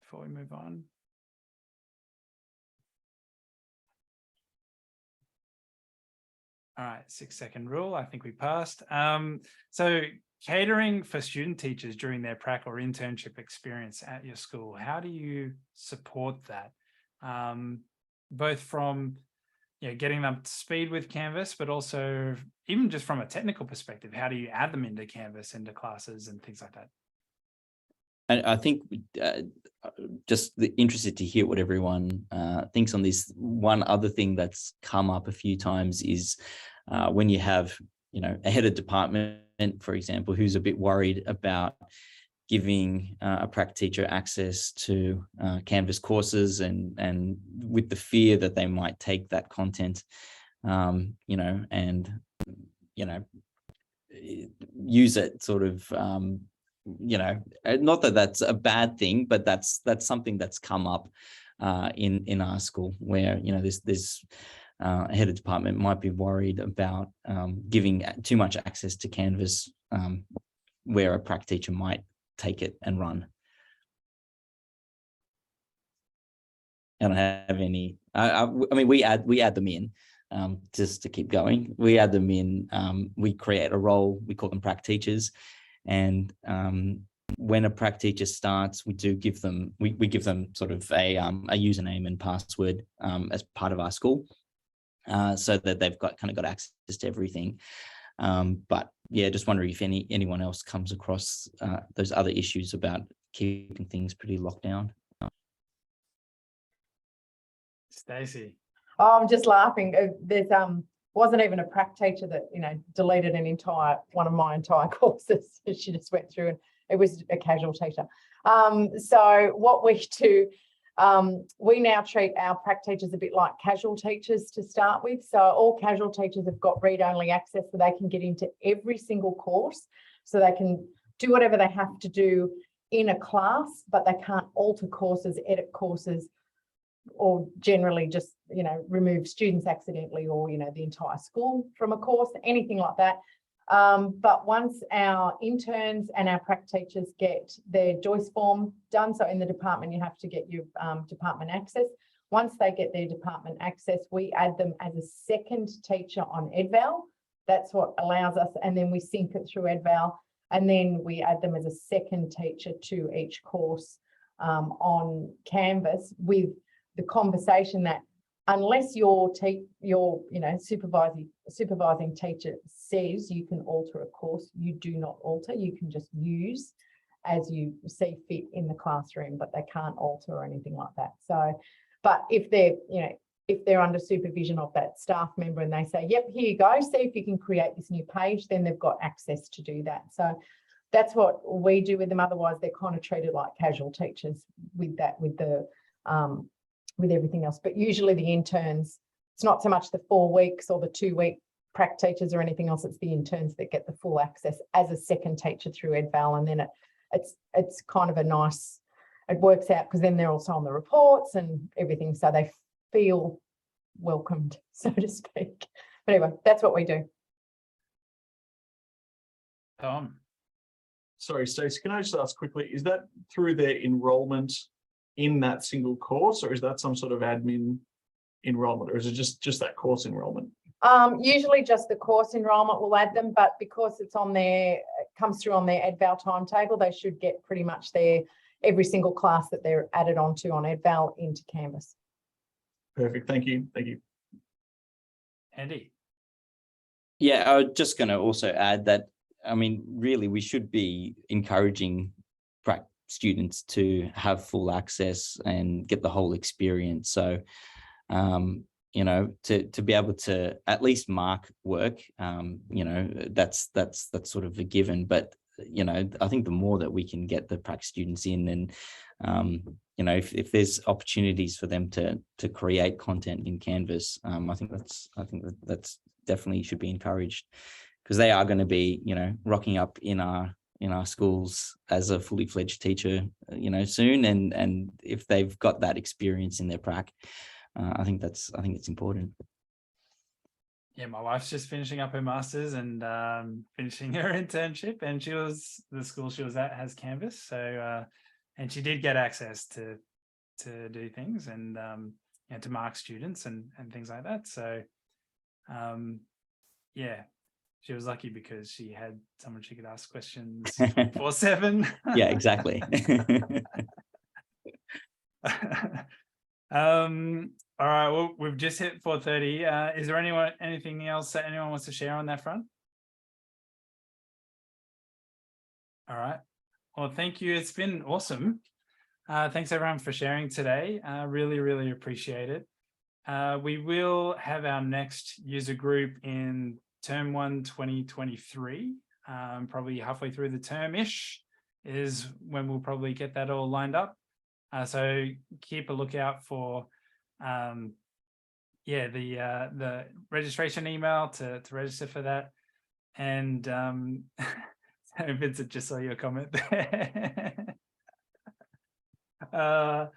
before we move on. All right, 6-second rule. I think we passed. So catering for student teachers during their prac or internship experience at your school, how do you support that? Both from, you know, getting them up to speed with Canvas, but also even just from a technical perspective, how do you add them into Canvas, into classes and things like that? I think just interested to hear what everyone thinks on this. One other thing that's come up a few times is when you have, you know, a head of department, for example, who's a bit worried about giving a prac teacher access to Canvas courses, and with the fear that they might take that content, you know, and, you know, use it sort of, you know, not that that's a bad thing, but that's something that's come up in our school, where, you know, there's a head of department might be worried about giving too much access to Canvas, where a prac teacher might take it and run. I don't have any. I mean, we add them in just to keep going. We add them in. We create a role. We call them prac teachers, and when a prac teacher starts, we do give them. We give them sort of a username and password as part of our school, so that they've got access to everything. But yeah, just wondering if anyone else comes across those other issues about keeping things pretty locked down. Stacey. Oh, I'm just laughing. There's wasn't even a prac teacher that deleted one of my entire courses. She just went through, and it was a casual teacher. So what we do, we now treat our prac teachers a bit like casual teachers to start with. So all casual teachers have got read-only access, so they can get into every single course. So they can do whatever they have to do in a class, but they can't alter courses, edit courses, or generally just remove students accidentally, or the entire school from a course, anything like that. But once our interns and our prac teachers get their Joyce form done, so in the department you have to get your department access. Once they get their department access, we add them as a second teacher on EdVal. That's what allows us, and then we sync it through EdVal, and then we add them as a second teacher to each course on Canvas, with the conversation that unless your supervising teacher says you can alter a course, you do not alter. You can just use as you see fit in the classroom, but they can't alter or anything like that. So, but if they're under supervision of that staff member and they say, yep, here you go, see if you can create this new page, then they've got access to do that. So that's what we do with them. Otherwise, they're kind of treated like casual teachers with that, with everything else. But usually the interns, it's not so much the 4 weeks or the 2-week prac teachers or anything else, it's the interns that get the full access as a second teacher through EdVal. And then it's kind of a nice, it works out because then they're also on the reports and everything, so they feel welcomed, so to speak. But anyway, that's what we do. Tom. Sorry, Stacey, can I just ask quickly, is that through their enrolment in that single course, or is that some sort of admin enrollment, or is it just that course enrollment? Usually just the course enrollment will add them, but because it's on their, it comes through on their EdVal timetable, they should get pretty much every single class that they're added onto on EdVal into Canvas. Perfect, thank you. Andy. Yeah, I was just going to also add that, I mean, really, we should be encouraging prac students to have full access and get the whole experience. So, to be able to at least mark work, that's sort of a given. But I think the more that we can get the prac students in, and if there's opportunities for them to create content in Canvas, I think that's definitely should be encouraged, because they are going to be rocking up in our schools as a fully fledged teacher, soon. And if they've got that experience in their prac, I think it's important. Yeah, my wife's just finishing up her master's and finishing her internship, and the school she was at has Canvas. So, and she did get access to do things and to mark students and things like that. So, yeah. She was lucky because she had someone she could ask questions 24/7. Yeah, exactly. All right. Well, we've just hit 4:30. Is there anything else that anyone wants to share on that front? All right. Well, thank you. It's been awesome. Thanks everyone for sharing today. Really, really appreciate it. We will have our next user group in Term 1 2023, probably halfway through the term-ish is when we'll probably get that all lined up. So keep a lookout for the registration email to register for that. And Vincent just saw your comment there. But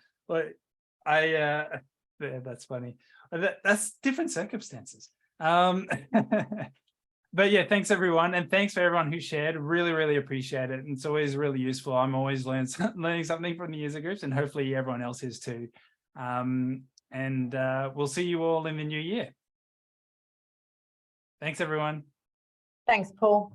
that's that's funny. That's different circumstances. But yeah, thanks everyone. And thanks for everyone who shared. Really, really appreciate it. And it's always really useful. I'm always learning something from the user groups, and hopefully everyone else is too. We'll see you all in the new year. Thanks, everyone. Thanks, Paul.